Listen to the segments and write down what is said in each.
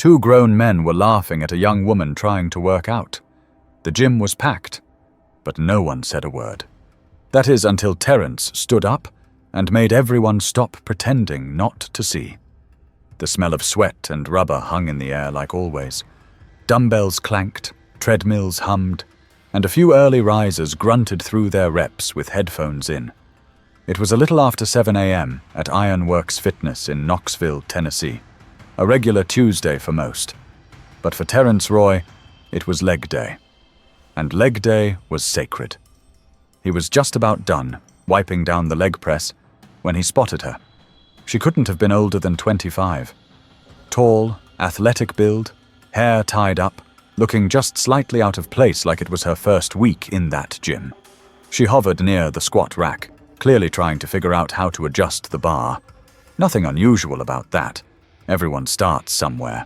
Two grown men were laughing at a young woman trying to work out. The gym was packed, but no one said a word. That is, until Terence stood up and made everyone stop pretending not to see. The smell of sweat and rubber hung in the air like always. Dumbbells clanked, treadmills hummed, and a few early risers grunted through their reps with headphones in. It was a little after 7 a.m. at Ironworks Fitness in Knoxville, Tennessee, a regular Tuesday for most. But for Terence Roy, it was leg day. And leg day was sacred. He was just about done, wiping down the leg press, when he spotted her. She couldn't have been older than 25. Tall, athletic build, hair tied up, looking just slightly out of place like it was her first week in that gym. She hovered near the squat rack, clearly trying to figure out how to adjust the bar. Nothing unusual about that. Everyone starts somewhere.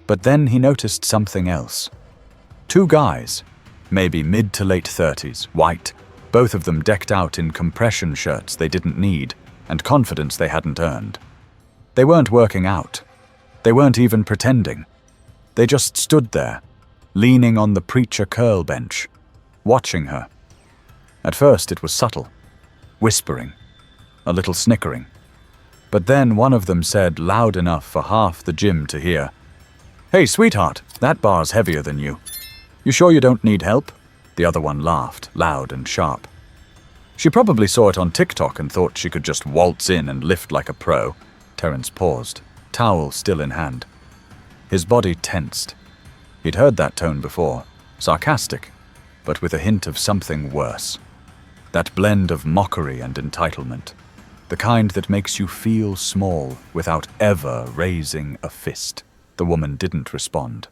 But then he noticed something else. Two guys, maybe mid to late 30s, white, both of them decked out in compression shirts they didn't need and confidence they hadn't earned. They weren't working out. They weren't even pretending. They just stood there, leaning on the preacher curl bench, watching her. At first it was subtle, whispering, a little snickering. But then one of them said loud enough for half the gym to hear, "Hey, sweetheart, that bar's heavier than you. You sure you don't need help?" The other one laughed, loud and sharp. She probably saw it on TikTok and thought she could just waltz in and lift like a pro. Terence paused, towel still in hand. His body tensed. He'd heard that tone before, sarcastic, but with a hint of something worse. That blend of mockery and entitlement. The kind that makes you feel small without ever raising a fist. The woman didn't respond.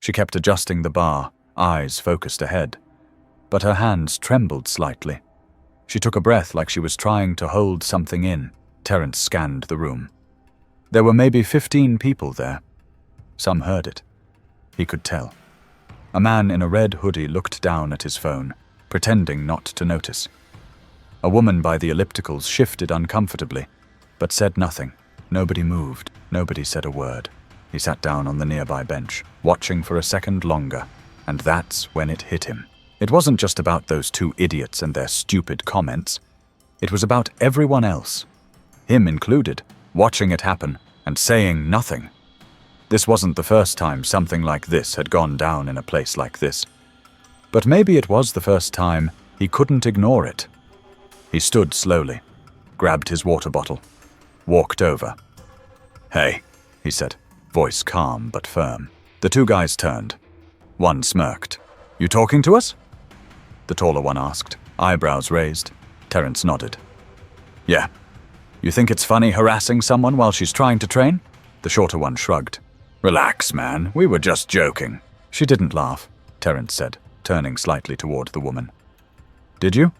She kept adjusting the bar, eyes focused ahead. But her hands trembled slightly. She took a breath like she was trying to hold something in. Terence scanned the room. There were maybe 15 people there. Some heard it. He could tell. A man in a red hoodie looked down at his phone, pretending not to notice. A woman by the ellipticals shifted uncomfortably, but said nothing. Nobody moved. Nobody said a word. He sat down on the nearby bench, watching for a second longer, and that's when it hit him. It wasn't just about those two idiots and their stupid comments. It was about everyone else, him included, watching it happen and saying nothing. This wasn't the first time something like this had gone down in a place like this. But maybe it was the first time he couldn't ignore it. He stood slowly, grabbed his water bottle, walked over. "Hey," he said, voice calm but firm. The two guys turned. One smirked. "You talking to us?" The taller one asked, eyebrows raised. Terence nodded. "Yeah. You think it's funny harassing someone while she's trying to train?" The shorter one shrugged. "Relax, man. We were just joking." "She didn't laugh," Terence said, turning slightly toward the woman. "Did you?"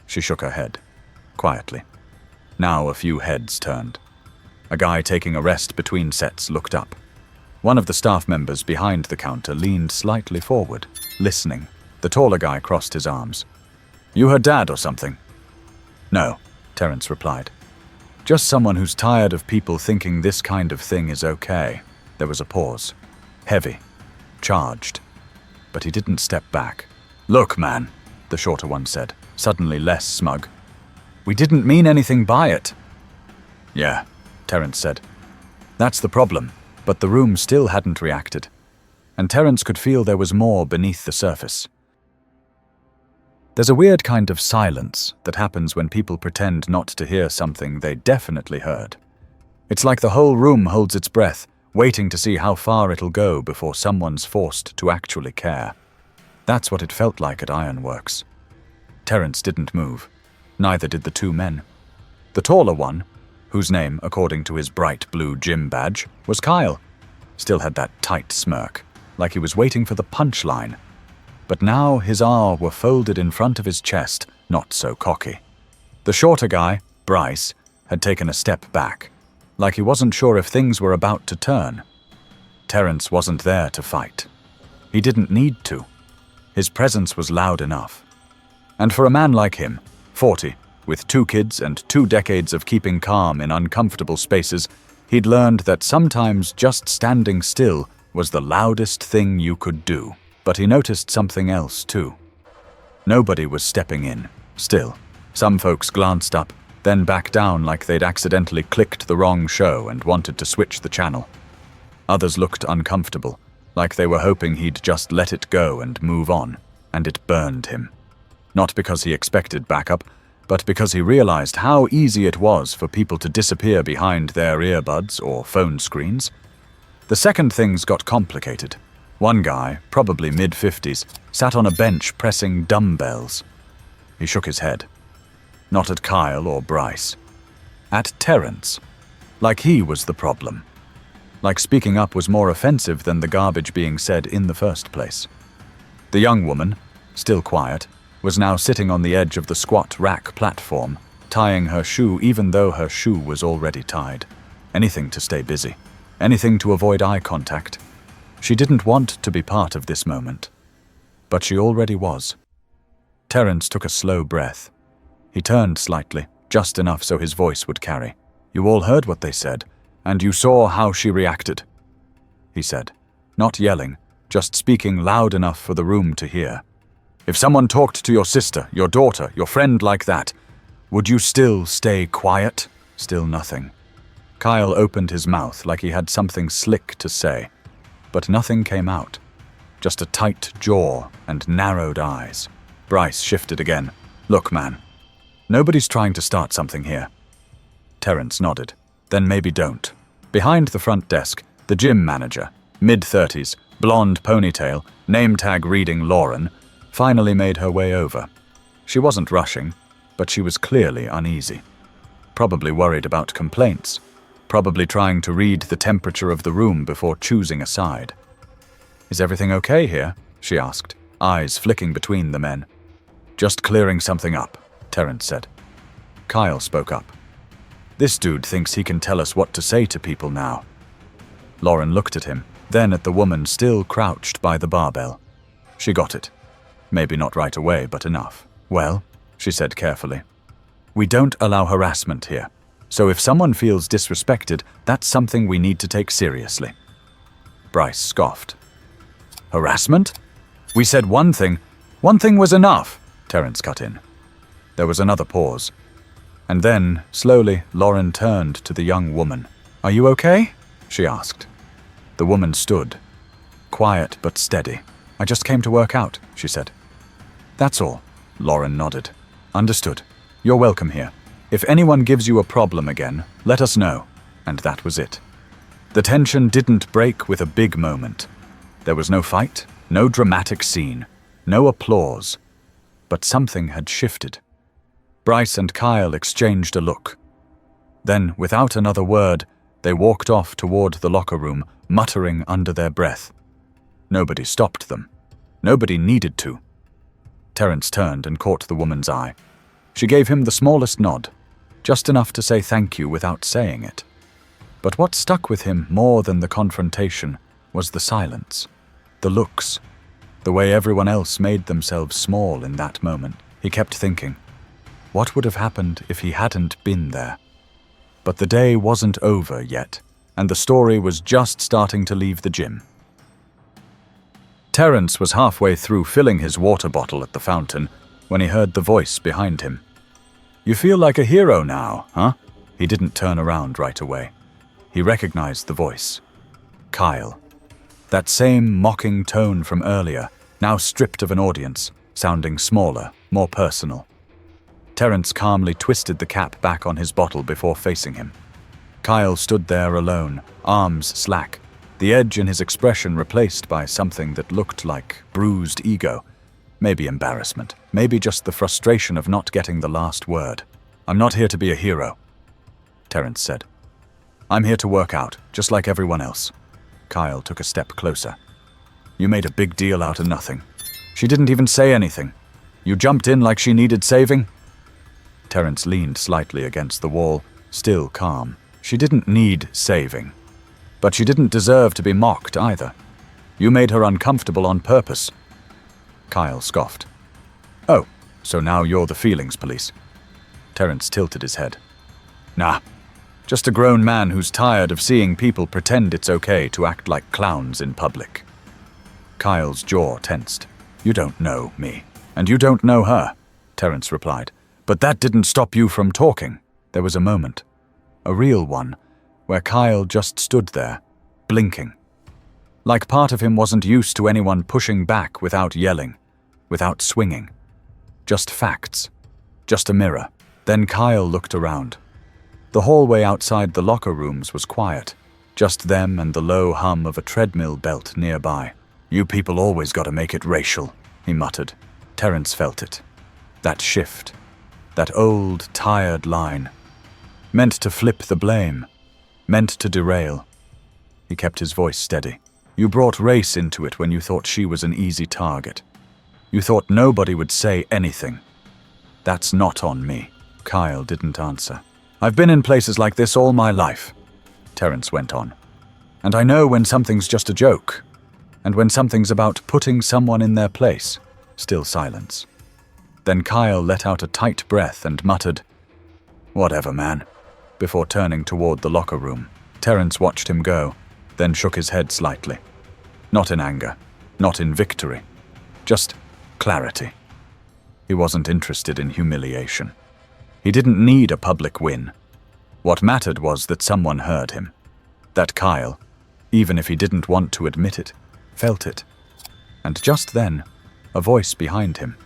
She shook her head, quietly. Now a few heads turned. A guy taking a rest between sets looked up. One of the staff members behind the counter leaned slightly forward, listening. The taller guy crossed his arms. "You her dad or something?" "No," Terence replied. "Just someone who's tired of people thinking this kind of thing is okay." There was a pause. Heavy. Charged. But he didn't step back. "Look, man," the shorter one said, suddenly less smug. "We didn't mean anything by it." "Yeah," Terence said. "That's the problem." But the room still hadn't reacted. And Terence could feel there was more beneath the surface. There's a weird kind of silence that happens when people pretend not to hear something they definitely heard. It's like the whole room holds its breath, waiting to see how far it'll go before someone's forced to actually care. That's what it felt like at Ironworks. Terence didn't move. Neither did the two men. The taller one, whose name, according to his bright blue gym badge, was Kyle, still had that tight smirk, like he was waiting for the punchline. But now his arms were folded in front of his chest, not so cocky. The shorter guy, Bryce, had taken a step back, like he wasn't sure if things were about to turn. Terence wasn't there to fight. He didn't need to. His presence was loud enough. And for a man like him, 40, with 2 kids and 2 decades of keeping calm in uncomfortable spaces, He'd learned that sometimes just standing still was the loudest thing you could do. But he noticed something else too. Nobody was stepping in, still. Some folks glanced up, then back down like they'd accidentally clicked the wrong show and wanted to switch the channel. Others looked uncomfortable, like they were hoping he'd just let it go and move on, and it burned him. Not because he expected backup, but because he realized how easy it was for people to disappear behind their earbuds or phone screens. The second things got complicated. One guy, probably mid-50s, sat on a bench pressing dumbbells. He shook his head. Not at Kyle or Bryce. At Terrence. Like he was the problem. Like speaking up was more offensive than the garbage being said in the first place. The young woman, still quiet, was now sitting on the edge of the squat rack platform, tying her shoe even though her shoe was already tied. Anything to stay busy. Anything to avoid eye contact. She didn't want to be part of this moment. But she already was. Terrence took a slow breath. He turned slightly, just enough so his voice would carry. "You all heard what they said, and you saw how she reacted," he said, not yelling, just speaking loud enough for the room to hear. "If someone talked to your sister, your daughter, your friend like that, would you still stay quiet?" Still nothing. Kyle opened his mouth like he had something slick to say, but nothing came out. Just a tight jaw and narrowed eyes. Bryce shifted again. "Look, man. Nobody's trying to start something here." Terrence nodded. "Then maybe don't." Behind the front desk, the gym manager, mid-30s, blonde ponytail, name tag reading Lauren, finally made her way over. She wasn't rushing, but she was clearly uneasy. Probably worried about complaints. Probably trying to read the temperature of the room before choosing a side. "Is everything okay here?" she asked, eyes flicking between the men. "Just clearing something up," Terrence said. Kyle spoke up. "This dude thinks he can tell us what to say to people now." Lauren looked at him, then at the woman still crouched by the barbell. She got it. Maybe not right away, but enough. "Well," she said carefully, "we don't allow harassment here. So if someone feels disrespected, that's something we need to take seriously." Bryce scoffed. "Harassment? We said one thing. One thing was enough," Terrence cut in. There was another pause. And then, slowly, Lauren turned to the young woman. "Are you okay?" she asked. The woman stood, quiet but steady. "I just came to work out," she said. "That's all," Lauren nodded. "Understood. You're welcome here. If anyone gives you a problem again, let us know." And that was it. The tension didn't break with a big moment. There was no fight, no dramatic scene, no applause. But something had shifted. Bryce and Kyle exchanged a look. Then, without another word, they walked off toward the locker room, muttering under their breath. Nobody stopped them. Nobody needed to. Terrence turned and caught the woman's eye. She gave him the smallest nod, just enough to say thank you without saying it. But what stuck with him more than the confrontation was the silence, the looks, the way everyone else made themselves small in that moment. He kept thinking, what would have happened if he hadn't been there? But the day wasn't over yet, and the story was just starting to leave the gym. Terrence was halfway through filling his water bottle at the fountain when he heard the voice behind him. "You feel like a hero now, huh?" He didn't turn around right away. He recognized the voice. Kyle. That same mocking tone from earlier, now stripped of an audience, sounding smaller, more personal. Terrence calmly twisted the cap back on his bottle before facing him. Kyle stood there alone, arms slack, the edge in his expression replaced by something that looked like bruised ego. Maybe embarrassment, maybe just the frustration of not getting the last word. "I'm not here to be a hero," Terrence said. "I'm here to work out, just like everyone else." Kyle took a step closer. "You made a big deal out of nothing. She didn't even say anything. You jumped in like she needed saving?" Terrence leaned slightly against the wall, still calm. She didn't need saving. But she didn't deserve to be mocked either. You made her uncomfortable on purpose. Kyle scoffed. "Oh, so now you're the feelings police?" Terrence tilted his head. "Nah, Just a grown man who's tired of seeing people pretend it's okay to act like clowns in public. Kyle's jaw tensed. You don't know me, and you don't know her, Terence replied. But that didn't stop you from talking. There was a moment, a real one, where Kyle just stood there, blinking. Like part of him wasn't used to anyone pushing back without yelling, without swinging. Just facts, just a mirror. Then Kyle looked around. The hallway outside the locker rooms was quiet, just them and the low hum of a treadmill belt nearby. You people always gotta make it racial, he muttered. Terence felt it. That shift, that old, tired line. Meant to flip the blame, meant to derail. He kept his voice steady. You brought race into it when you thought she was an easy target. You thought nobody would say anything. That's not on me. Kyle didn't answer. I've been in places like this all my life, Terence went on. And I know when something's just a joke, and when something's about putting someone in their place. Still silence. Then Kyle let out a tight breath and muttered, Whatever, man, before turning toward the locker room. Terence watched him go, then shook his head slightly. Not in anger, not in victory, just clarity. He wasn't interested in humiliation. He didn't need a public win. What mattered was that someone heard him. That Kyle, even if he didn't want to admit it, felt it. And just then, a voice behind him.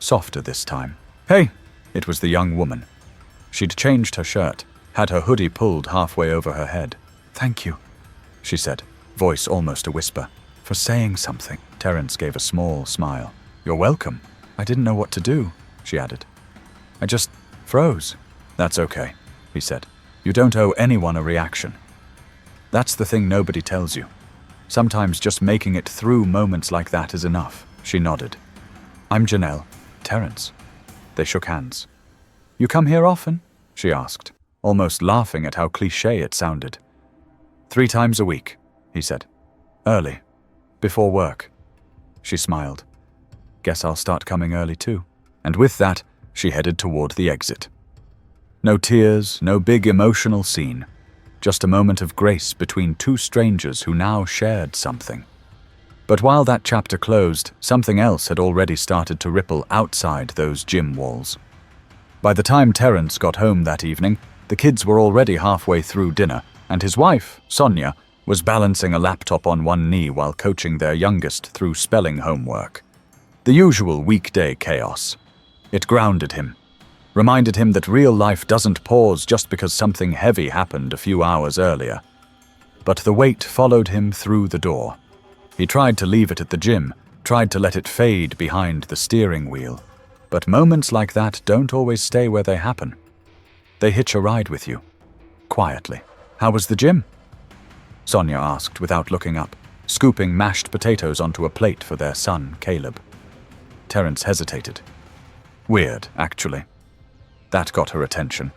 Softer this time. Hey! It was the young woman. She'd changed her shirt, had her hoodie pulled halfway over her head. Thank you, she said, voice almost a whisper. For saying something. Terence gave a small smile. You're welcome. I didn't know what to do, she added. I just froze. That's okay, he said. You don't owe anyone a reaction. That's the thing nobody tells you. Sometimes just making it through moments like that is enough. She nodded. I'm Janelle. Terence. They shook hands. You come here often? She asked, almost laughing at how cliché it sounded. 3 times a week, he said. Early. Before work. She smiled. Guess I'll start coming early too. And with that, she headed toward the exit. No tears, no big emotional scene. Just a moment of grace between 2 strangers who now shared something. But while that chapter closed, something else had already started to ripple outside those gym walls. By the time Terence got home that evening, the kids were already halfway through dinner, and his wife, Sonia, was balancing a laptop on one knee while coaching their youngest through spelling homework. The usual weekday chaos. It grounded him, reminded him that real life doesn't pause just because something heavy happened a few hours earlier. But the weight followed him through the door. He tried to leave it at the gym, tried to let it fade behind the steering wheel. But moments like that don't always stay where they happen. They hitch a ride with you. Quietly. How was the gym? Sonia asked without looking up, scooping mashed potatoes onto a plate for their son, Caleb. Terence hesitated. Weird, actually. That got her attention.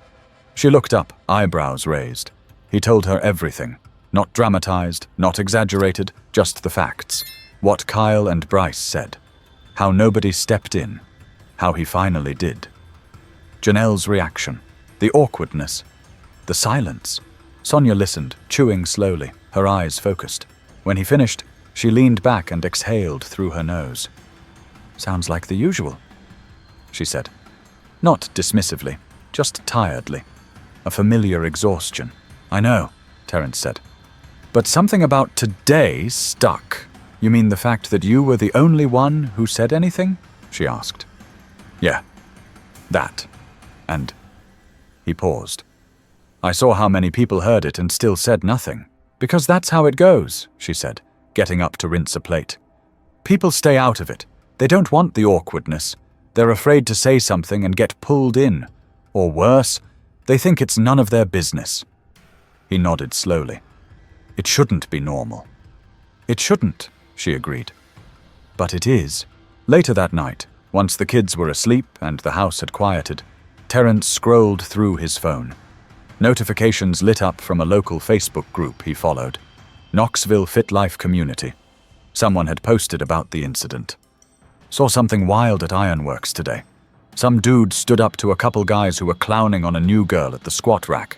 She looked up, eyebrows raised. He told her everything. Not dramatized, not exaggerated, just the facts. What Kyle and Bryce said. How nobody stepped in. How he finally did. Janelle's reaction. The awkwardness. The silence. Sonia listened, chewing slowly, her eyes focused. When he finished, she leaned back and exhaled through her nose. Sounds like the usual, she said. Not dismissively, just tiredly. A familiar exhaustion. I know, Terence said. But something about today stuck. You mean the fact that you were the only one who said anything? She asked. Yeah, that. And he paused. I saw how many people heard it and still said nothing. Because that's how it goes, she said, getting up to rinse a plate. People stay out of it. They don't want the awkwardness. They're afraid to say something and get pulled in. Or worse, they think it's none of their business. He nodded slowly. It shouldn't be normal. It shouldn't, she agreed. But it is. Later that night, once the kids were asleep and the house had quieted, Terence scrolled through his phone. Notifications lit up from a local Facebook group he followed. Knoxville Fit Life Community. Someone had posted about the incident. Saw something wild at Ironworks today. Some dude stood up to a couple guys who were clowning on a new girl at the squat rack.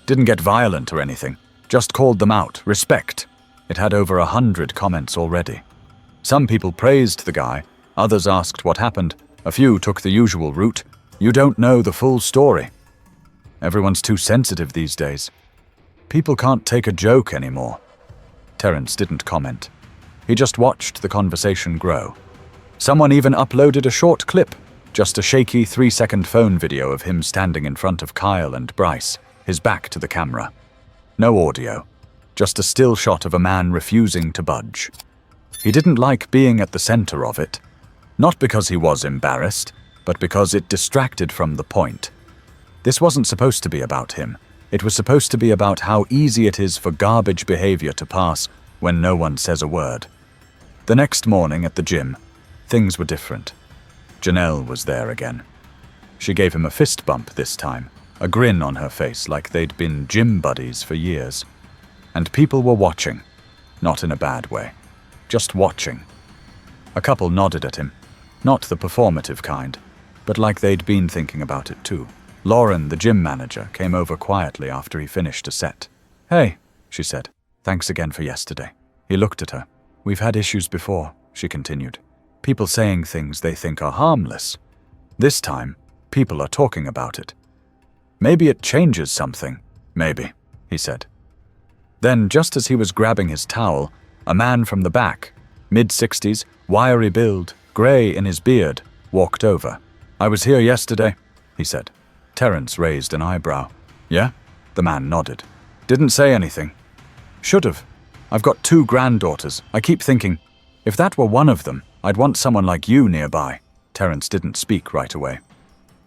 Didn't get violent or anything. Just called them out. Respect. It had over 100 comments already. Some people praised the guy, others asked what happened, a few took the usual route. You don't know the full story. Everyone's too sensitive these days. People can't take a joke anymore. Terence didn't comment. He just watched the conversation grow. Someone even uploaded a short clip, just a shaky 3-second phone video of him standing in front of Kyle and Bryce, his back to the camera. No audio, just a still shot of a man refusing to budge. He didn't like being at the center of it, not because he was embarrassed, but because it distracted from the point. This wasn't supposed to be about him. It was supposed to be about how easy it is for garbage behavior to pass when no one says a word. The next morning at the gym, things were different. Janelle was there again. She gave him a fist bump this time, a grin on her face like they'd been gym buddies for years. And people were watching, not in a bad way, just watching. A couple nodded at him, not the performative kind, but like they'd been thinking about it too. Lauren, the gym manager, came over quietly after he finished a set. "Hey," she said, "thanks again for yesterday." He looked at her. "We've had issues before," she continued. "People saying things they think are harmless. This time, people are talking about it. Maybe it changes something." "Maybe," he said. Then, just as he was grabbing his towel, a man from the back, mid-60s, wiry build, grey in his beard, walked over. "I was here yesterday," he said. Terence raised an eyebrow. "Yeah?" The man nodded. "Didn't say anything." "Should've. I've got 2 granddaughters. I keep thinking, if that were one of them, I'd want someone like you nearby." Terence didn't speak right away.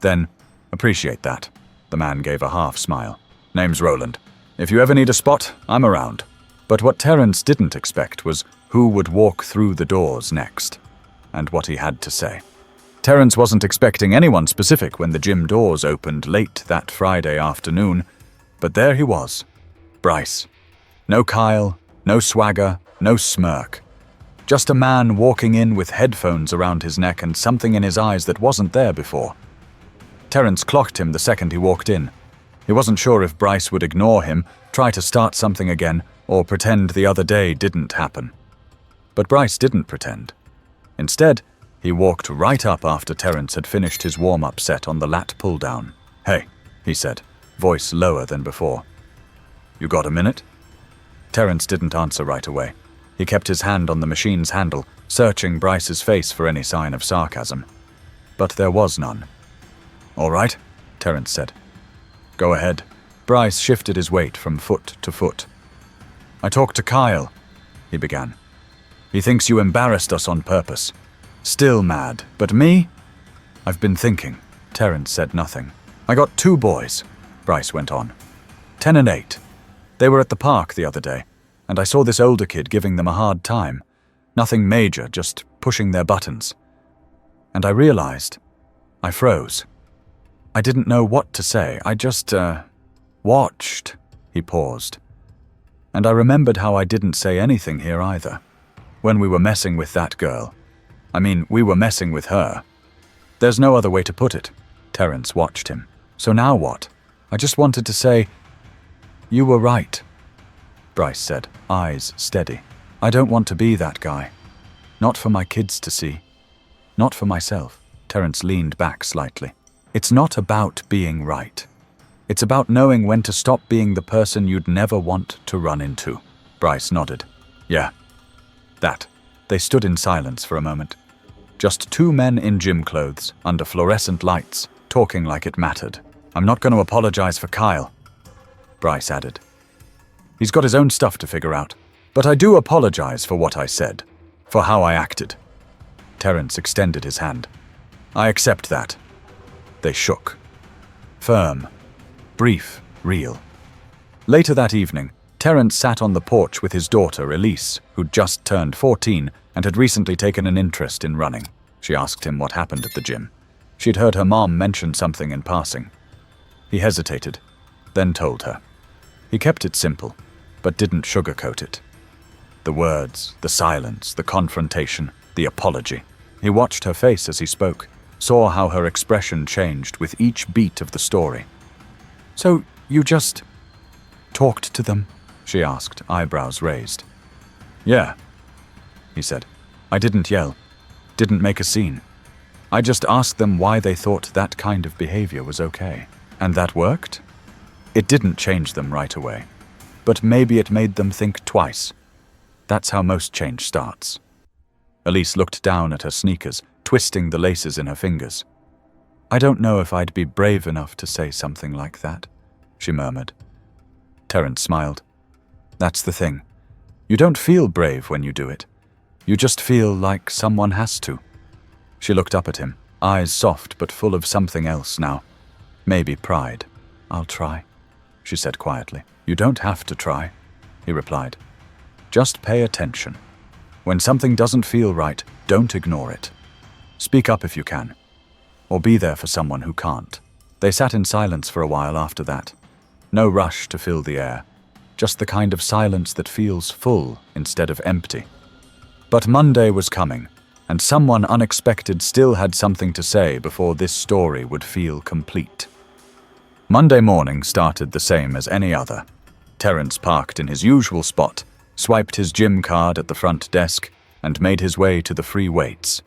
Then, "Appreciate that." The man gave a half smile. "Name's Roland. If you ever need a spot, I'm around." But what Terence didn't expect was who would walk through the doors next, and what he had to say. Terence wasn't expecting anyone specific when the gym doors opened late that Friday afternoon, but there he was, Bryce. No Kyle, no swagger, no smirk. Just a man walking in with headphones around his neck and something in his eyes that wasn't there before. Terence clocked him the second he walked in. He wasn't sure if Bryce would ignore him, try to start something again, or pretend the other day didn't happen. But Bryce didn't pretend. Instead, he walked right up after Terence had finished his warm-up set on the lat pull-down. "Hey," he said, voice lower than before. "You got a minute?" Terence didn't answer right away. He kept his hand on the machine's handle, searching Bryce's face for any sign of sarcasm. But there was none. "All right," Terence said. "Go ahead." Bryce shifted his weight from foot to foot. "I talked to Kyle," he began. "He thinks you embarrassed us on purpose. Still mad, but me? I've been thinking." Terence said nothing. "I got 2 boys," Bryce went on. 10 and 8. They were at the park the other day, and I saw this older kid giving them a hard time. Nothing major, just pushing their buttons. And I realized, I froze. I didn't know what to say. I just, watched. He paused. And I remembered how I didn't say anything here either. When we were messing with that girl. I mean, we were messing with her. There's no other way to put it. Terence watched him. "So now what?" "I just wanted to say, you were right," Bryce said, eyes steady. "I don't want to be that guy. Not for my kids to see. Not for myself." Terence leaned back slightly. "It's not about being right. It's about knowing when to stop being the person you'd never want to run into." Bryce nodded. "Yeah. That." They stood in silence for a moment. Just 2 men in gym clothes, under fluorescent lights, talking like it mattered. "I'm not going to apologize for Kyle," Bryce added. "He's got his own stuff to figure out. But I do apologize for what I said, for how I acted." Terence extended his hand. "I accept that." They shook. Firm. Brief. Real. Later that evening, Terence sat on the porch with his daughter, Elise, who'd just turned 14 and had recently taken an interest in running. She asked him what happened at the gym. She'd heard her mom mention something in passing. He hesitated, then told her. He kept it simple, but didn't sugarcoat it. The words, the silence, the confrontation, the apology. He watched her face as he spoke, saw how her expression changed with each beat of the story. "So, you just..." talked to them?" she asked, eyebrows raised. "Yeah," he said. "I didn't yell, didn't make a scene. I just asked them why they thought that kind of behavior was okay. And that worked? It didn't change them right away, but maybe it made them think twice. That's how most change starts." Elise looked down at her sneakers, twisting the laces in her fingers. "I don't know if I'd be brave enough to say something like that," she murmured. Terence smiled. "That's the thing. You don't feel brave when you do it. You just feel like someone has to." She looked up at him, eyes soft but full of something else now. Maybe pride. "I'll try," she said quietly. "You don't have to try," he replied. "Just pay attention. When something doesn't feel right, don't ignore it. Speak up if you can, or be there for someone who can't." They sat in silence for a while after that. No rush to fill the air, just the kind of silence that feels full instead of empty. But Monday was coming, and someone unexpected still had something to say before this story would feel complete. Monday morning started the same as any other. Terence parked in his usual spot, swiped his gym card at the front desk, and made his way to the free weights.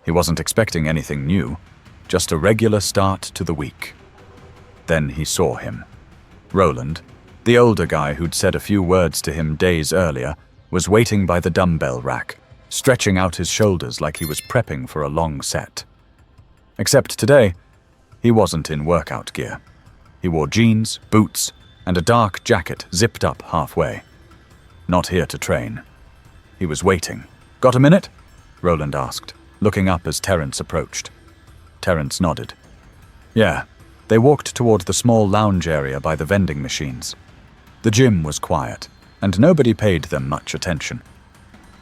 He wasn't expecting anything new, just a regular start to the week. Then he saw him. Roland, the older guy who'd said a few words to him days earlier, was waiting by the dumbbell rack, stretching out his shoulders like he was prepping for a long set. Except today, he wasn't in workout gear. He wore jeans, boots, and a dark jacket zipped up halfway. Not here to train. He was waiting. "Got a minute?" Roland asked, looking up as Terence approached. Terence nodded. "Yeah." They walked toward the small lounge area by the vending machines. The gym was quiet, and nobody paid them much attention.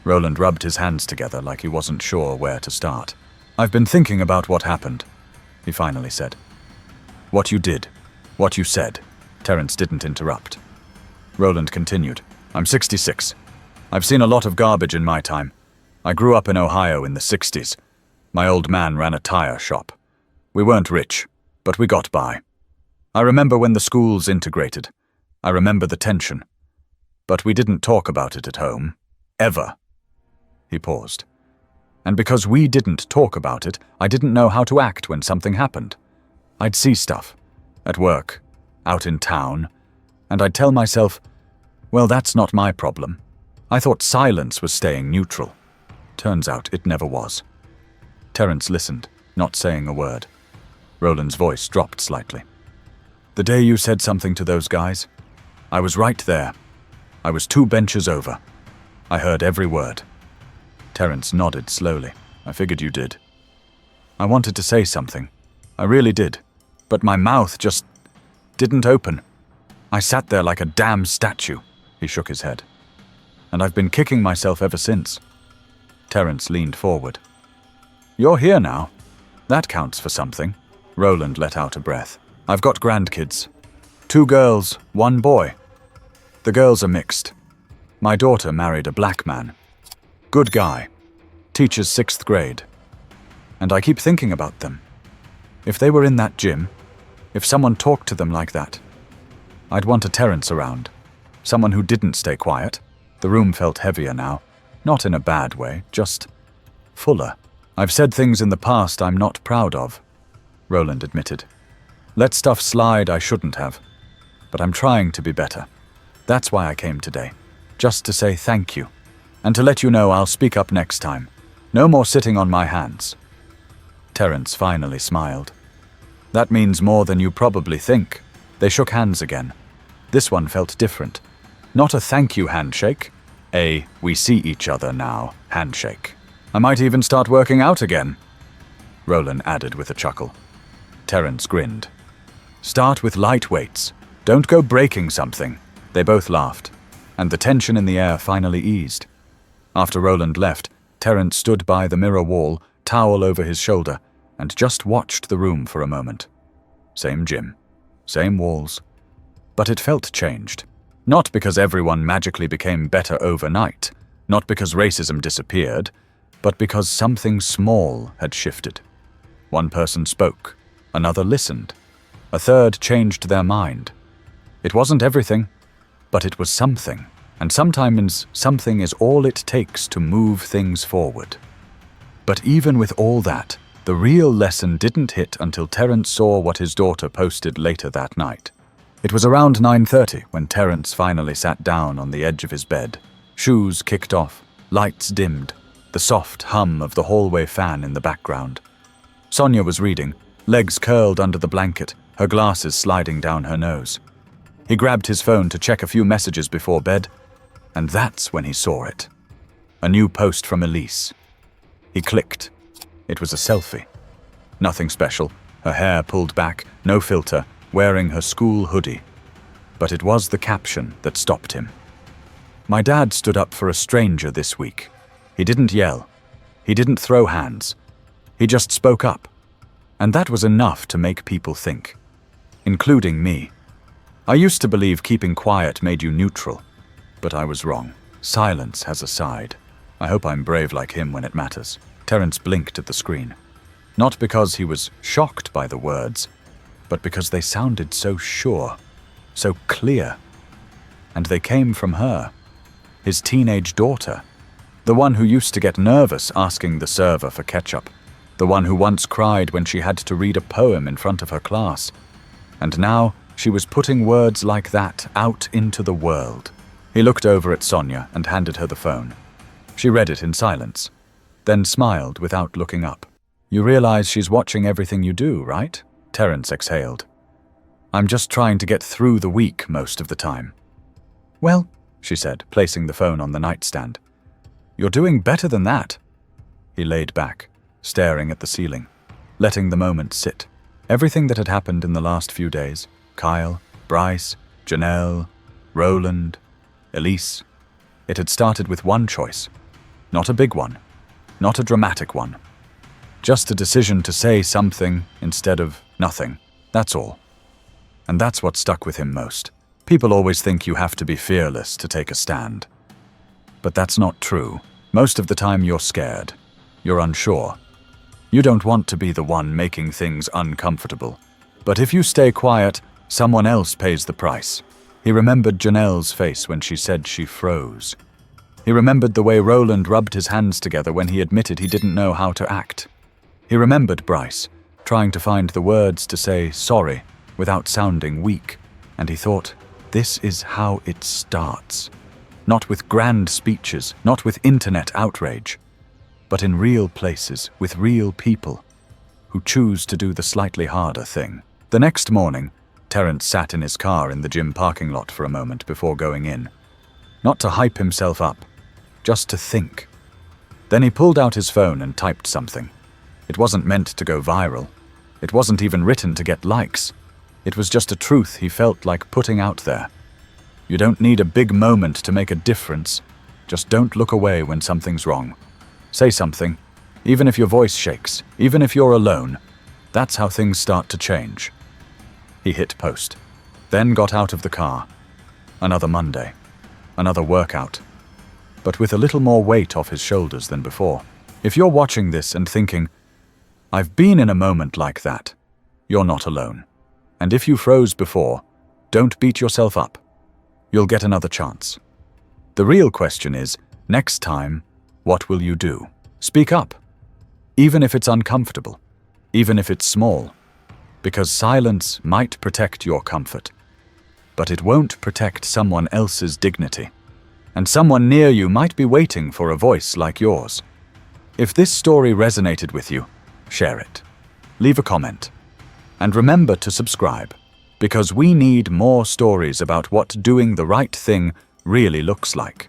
Roland rubbed his hands together like he wasn't sure where to start. "I've been thinking about what happened," he finally said. "What you did, what you said." Terence didn't interrupt. Roland continued. "I'm 66. I've seen a lot of garbage in my time. I grew up in Ohio in the 60s. My old man ran a tire shop. We weren't rich, but we got by. I remember when the schools integrated. I remember the tension. But we didn't talk about it at home. Ever." He paused. "And because we didn't talk about it, I didn't know how to act when something happened. I'd see stuff. At work, out in town, and I'd tell myself, well, that's not my problem. I thought silence was staying neutral. Turns out it never was." Terence listened, not saying a word. Roland's voice dropped slightly. "The day you said something to those guys, I was right there. I was 2 benches over. I heard every word." Terence nodded slowly. "I figured you did. I wanted to say something. I really did. But my mouth just didn't open. I sat there like a damn statue." He shook his head. "And I've been kicking myself ever since." Terence leaned forward. "You're here now. That counts for something." Roland let out a breath. "I've got grandkids. 2 girls, 1 boy. The girls are mixed. My daughter married a black man. Good guy. Teaches 6th grade. And I keep thinking about them. If they were in that gym, if someone talked to them like that, I'd want a Terence around. Someone who didn't stay quiet." The room felt heavier now. Not in a bad way, just fuller. "I've said things in the past I'm not proud of," Roland admitted. "Let stuff slide I shouldn't have. But I'm trying to be better. That's why I came today. Just to say thank you. And to let you know I'll speak up next time. No more sitting on my hands." Terence finally smiled. "That means more than you probably think." They shook hands again. This one felt different. Not a thank you handshake. A we see each other now handshake. "I might even start working out again," Roland added with a chuckle. Terence grinned. "Start with light weights. Don't go breaking something." They both laughed, and the tension in the air finally eased. After Roland left, Terence stood by the mirror wall, towel over his shoulder, and just watched the room for a moment. Same gym, same walls. But it felt changed. Not because everyone magically became better overnight, not because racism disappeared, but because something small had shifted. One person spoke, another listened, a third changed their mind. It wasn't everything, But it was something, and sometimes something is all it takes to move things forward. But even with all that, the real lesson didn't hit until Terence saw what his daughter posted later that night. It was around 9:30 when Terence finally sat down on the edge of his bed. Shoes kicked off, lights dimmed, the soft hum of the hallway fan in the background. Sonia was reading, legs curled under the blanket, her glasses sliding down her nose. He grabbed his phone to check a few messages before bed, and that's when he saw it. A new post from Elise. He clicked. It was a selfie. Nothing special, her hair pulled back, no filter, wearing her school hoodie. But it was the caption that stopped him. My dad stood up for a stranger this week. He didn't yell. He didn't throw hands. He just spoke up. And that was enough to make people think. Including me. I used to believe keeping quiet made you neutral. But I was wrong. Silence has a side. I hope I'm brave like him when it matters. Terence blinked at the screen. Not because he was shocked by the words, but because they sounded so sure, so clear. And they came from her, his teenage daughter, the one who used to get nervous asking the server for ketchup, the one who once cried when she had to read a poem in front of her class. And now she was putting words like that out into the world. He looked over at Sonia and handed her the phone. She read it in silence, then smiled without looking up. You realize she's watching everything you do, right? Terence exhaled. I'm just trying to get through the week most of the time. Well, she said, placing the phone on the nightstand. You're doing better than that. He laid back, staring at the ceiling, letting the moment sit. Everything that had happened in the last few days, Kyle, Bryce, Janelle, Roland, Elise, it had started with one choice. Not a big one, not a dramatic one. Just a decision to say something instead of nothing, that's all. And that's what stuck with him most. People always think you have to be fearless to take a stand. But that's not true. Most of the time you're scared. You're unsure. You don't want to be the one making things uncomfortable. But if you stay quiet, someone else pays the price. He remembered Janelle's face when she said she froze. He remembered the way Roland rubbed his hands together when he admitted he didn't know how to act. He remembered Bryce, trying to find the words to say sorry without sounding weak, and he thought, this is how it starts. Not with grand speeches, not with internet outrage, but in real places with real people who choose to do the slightly harder thing. The next morning, Terence sat in his car in the gym parking lot for a moment before going in. Not to hype himself up, just to think. Then he pulled out his phone and typed something. It wasn't meant to go viral. It wasn't even written to get likes. It was just a truth he felt like putting out there. You don't need a big moment to make a difference. Just don't look away when something's wrong. Say something, even if your voice shakes, even if you're alone. That's how things start to change. He hit post, then got out of the car. Another Monday, another workout, but with a little more weight off his shoulders than before. If you're watching this and thinking, I've been in a moment like that, you're not alone. And if you froze before, don't beat yourself up. You'll get another chance. The real question is, next time, what will you do? Speak up, even if it's uncomfortable, even if it's small, because silence might protect your comfort, but it won't protect someone else's dignity. And someone near you might be waiting for a voice like yours. If this story resonated with you, share it. Leave a comment. And remember to subscribe, because we need more stories about what doing the right thing really looks like.